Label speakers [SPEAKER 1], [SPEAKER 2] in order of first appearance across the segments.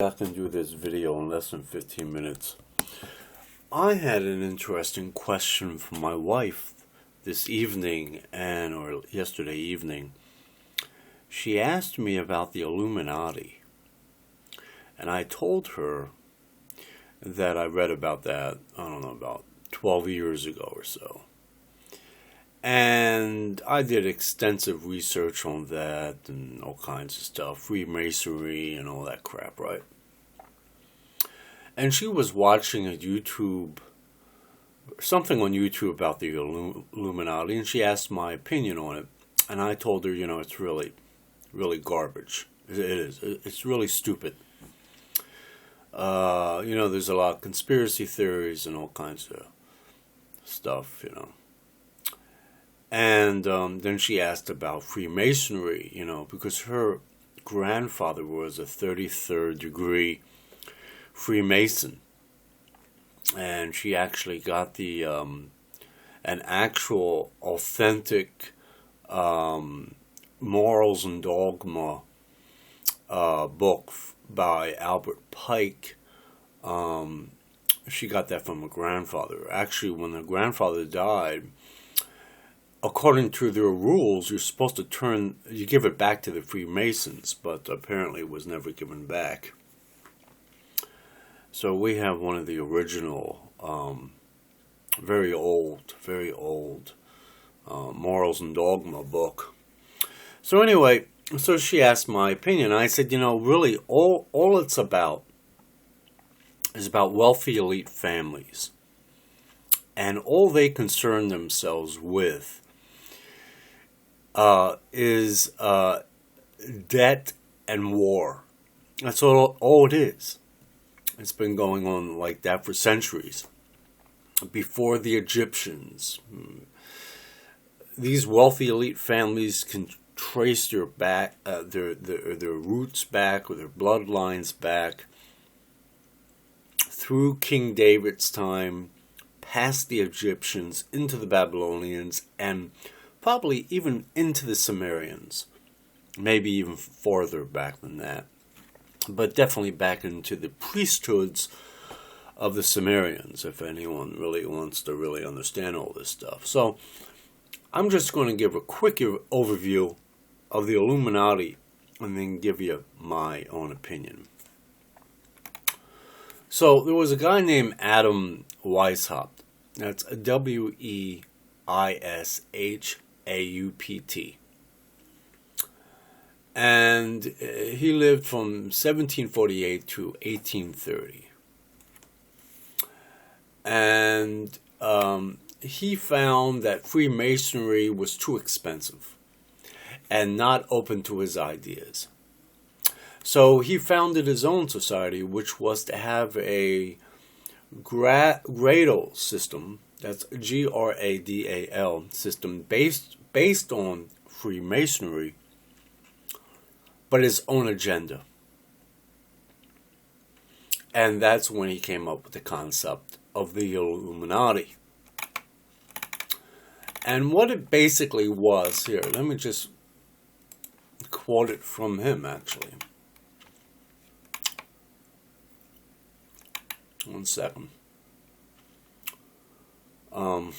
[SPEAKER 1] I can do this video in less than 15 minutes. I had an interesting question from my wife this evening or yesterday evening. She asked me about the Illuminati, and I told her that I read about that, I don't know, about 12 years ago or so. And I did extensive research on that and all kinds of stuff, Freemasonry and all that crap, right? And she was watching something on YouTube about the Illuminati, and she asked my opinion on it. And I told her, it's really, really garbage. It is. It's really stupid. There's a lot of conspiracy theories and all kinds of stuff, And then she asked about Freemasonry, because her grandfather was a 33rd degree Freemason. And she actually got an actual authentic Morals and Dogma book by Albert Pike. She got that from her grandfather. Actually, when her grandfather died, according to their rules, you're supposed to you give it back to the Freemasons, but apparently it was never given back. So we have one of the original, very old Morals and Dogma book. So anyway, so she asked my opinion. I said, really all it's about is about wealthy elite families. And all they concern themselves with is debt and war. That's all it is. It's been going on like that for centuries. Before the Egyptians, these wealthy elite families can trace their roots back, or their bloodlines back, through King David's time, past the Egyptians, into the Babylonians, and probably even into the Sumerians. Maybe even farther back than that. But definitely back into the priesthoods of the Sumerians, if anyone really wants to really understand all this stuff. So I'm just going to give a quick overview of the Illuminati and then give you my own opinion. So there was a guy named Adam Weishaupt. That's Weishaupt. And he lived from 1748 to 1830. And he found that Freemasonry was too expensive and not open to his ideas. So he founded his own society, which was to have a gradal system, that's Gradal system, based on Freemasonry, but his own agenda. And that's when he came up with the concept of the Illuminati. And what it basically was, here, let me just quote it from him, actually. One second. I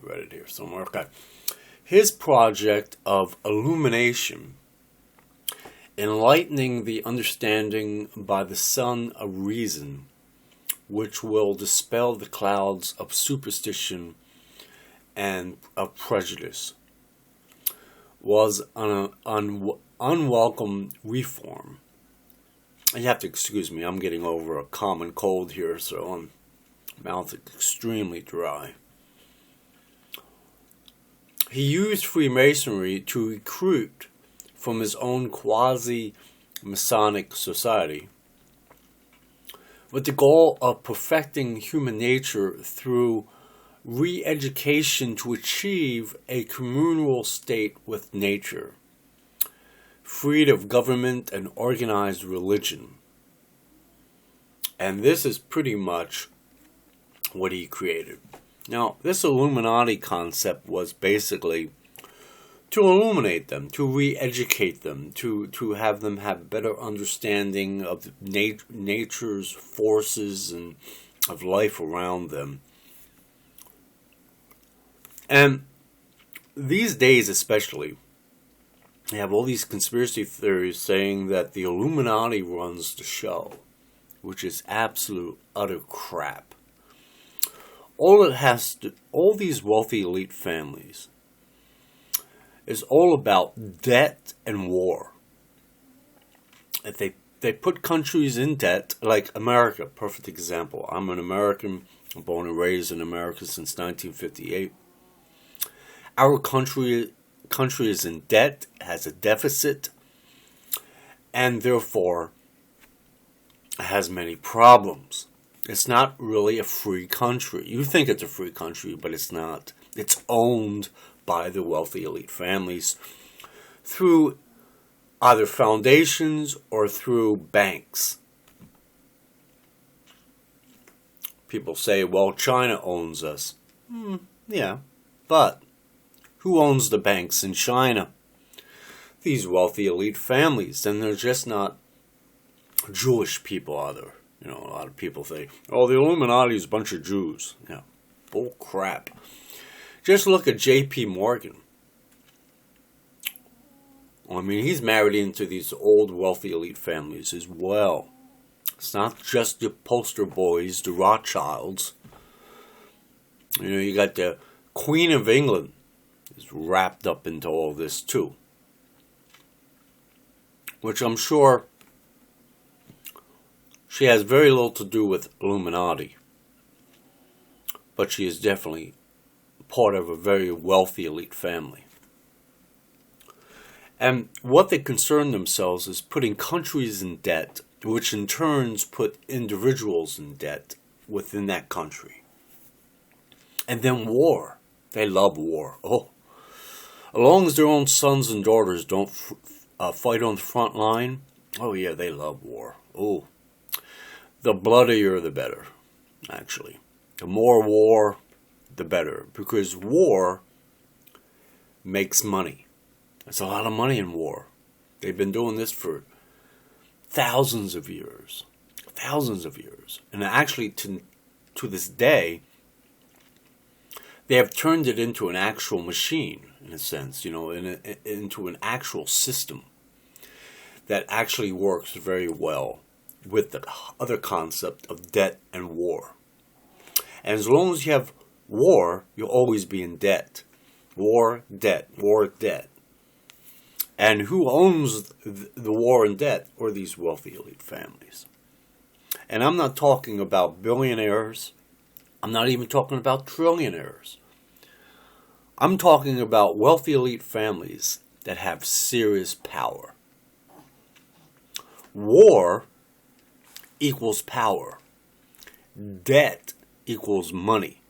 [SPEAKER 1] read it here somewhere. Okay. His project of illumination, enlightening the understanding by the sun of reason, which will dispel the clouds of superstition and of prejudice, was an unwelcome reform. You have to excuse me, I'm getting over a common cold here, so my mouth is extremely dry. He used Freemasonry to recruit from his own quasi-Masonic society with the goal of perfecting human nature through re-education to achieve a communal state with nature, freed of government and organized religion. And this is pretty much what he created. Now, this Illuminati concept was basically to illuminate them, to re-educate them, to have them have better understanding of nature's forces and of life around them. And these days especially, you have all these conspiracy theories saying that the Illuminati runs the show, which is absolute utter crap. All these wealthy elite families is all about debt and war. If they put countries in debt, like America, perfect example. I'm an American, born and raised in America since 1958. Our country is in debt, has a deficit, and therefore has many problems. It's not really a free country. You think it's a free country, but it's not. It's owned by the wealthy elite families through either foundations or through banks. People say, well, China owns us. Yeah, but who owns the banks in China? These wealthy elite families, and they're just not Jewish people either. You know, a lot of people say, oh, the Illuminati is a bunch of Jews. Yeah, bull crap. Just look at J.P. Morgan. I mean, he's married into these old wealthy elite families as well. It's not just the poster boys, the Rothschilds. You know, you got the Queen of England is wrapped up into all this too. Which I'm sure she has very little to do with Illuminati. But she is definitely part of a very wealthy elite family. And what they concern themselves is putting countries in debt, which in turns put individuals in debt within that country. And then war. They love war. Oh, as long as their own sons and daughters don't fight on the front line, oh yeah, they love war. Oh, the bloodier the better, actually. The more war, the better. Because war makes money. There's a lot of money in war. They've been doing this for thousands of years. Thousands of years. And actually, to this day, they have turned it into an actual machine, in a sense, you know, into an actual system that actually works very well with the other concept of debt and war. And as long as you have war, you'll always be in debt. War, debt, war, debt. And who owns the war and debt? Or these wealthy elite families. And I'm not talking about billionaires. I'm not even talking about trillionaires. I'm talking about wealthy elite families that have serious power. War equals power. Debt equals money.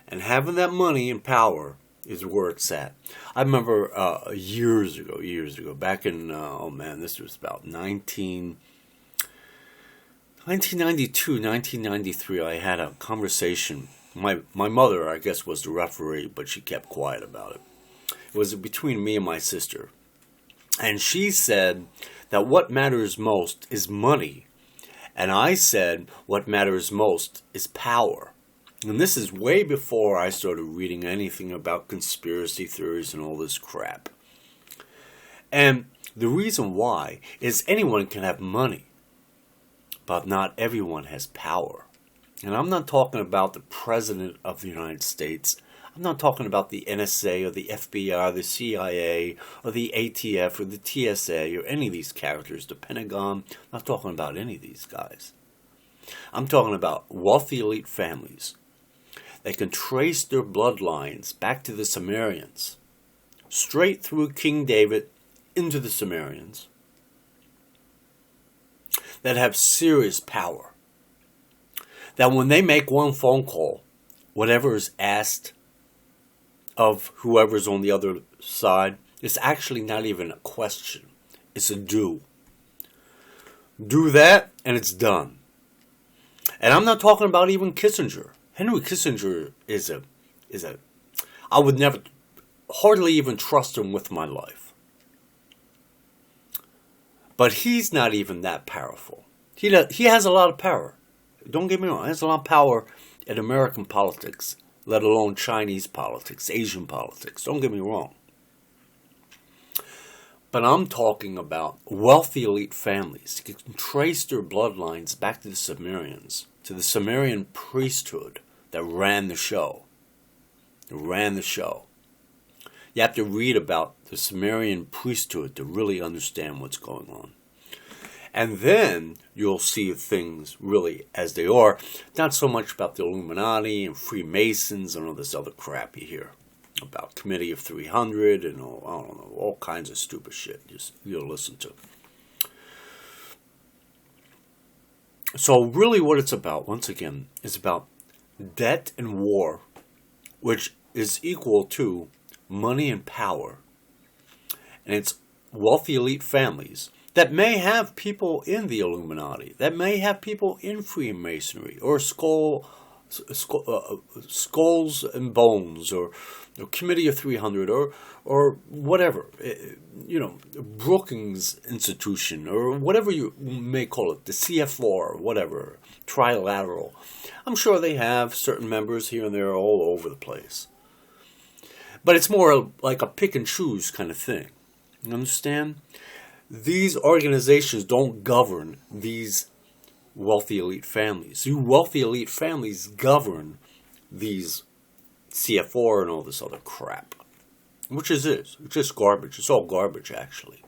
[SPEAKER 1] And having that money and power is where it's at. I remember years ago, back in, this was about 1992, 1993, I had a conversation. My mother, I guess, was the referee, but she kept quiet about it. It was between me and my sister. And she said that what matters most is money. And I said what matters most is power. And this is way before I started reading anything about conspiracy theories and all this crap. And the reason why is anyone can have money, but not everyone has power. And I'm not talking about the President of the United States. I'm not talking about the NSA or the FBI, the CIA, or the ATF, or the TSA, or any of these characters, the Pentagon. I'm not talking about any of these guys. I'm talking about wealthy elite families. They can trace their bloodlines back to the Sumerians, straight through King David into the Sumerians, that have serious power. That when they make one phone call, whatever is asked of whoever's on the other side, it's actually not even a question. It's a do. Do that, and it's done. And I'm not talking about even Kissinger. Henry Kissinger is a I would never hardly even trust him with my life. But he's not even that powerful. He has a lot of power. Don't get me wrong. He has a lot of power in American politics, let alone Chinese politics, Asian politics. Don't get me wrong. But I'm talking about wealthy elite families. You can trace their bloodlines back to the Sumerians, to the Sumerian priesthood that ran the show. You have to read about the Sumerian priesthood to really understand what's going on. And then you'll see things really as they are. Not so much about the Illuminati and Freemasons and all this other crap you hear about Committee of 300 and all kinds of stupid shit you'll listen to. So really what it's about, once again, is about debt and war, which is equal to money and power. And it's wealthy elite families that may have people in the Illuminati, that may have people in Freemasonry, or Skulls and Bones, or Committee of 300, or whatever, Brookings Institution, or whatever you may call it, the CFR, whatever, Trilateral. I'm sure they have certain members here and there all over the place. But it's more like a pick and choose kind of thing. You understand? These organizations don't govern these wealthy elite families. You wealthy elite families govern these CFR and all this other crap. Which is this? It's just garbage. It's all garbage, actually.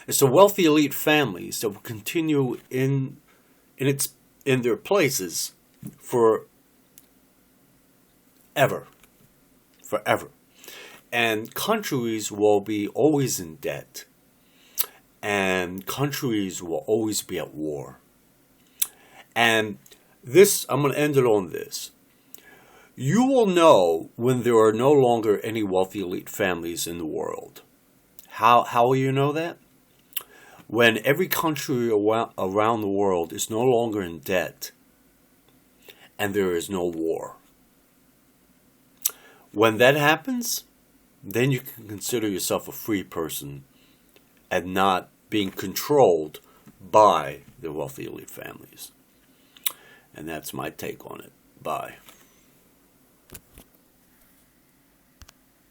[SPEAKER 1] It's the wealthy elite families that will continue in their places forever. And countries will be always in debt. And countries will always be at war. And this, I'm going to end it on this. You will know when there are no longer any wealthy elite families in the world. How will you know that? When every country around the world is no longer in debt and there is no war. When that happens, then you can consider yourself a free person and not being controlled by the wealthy elite families. And that's my take on it. Bye.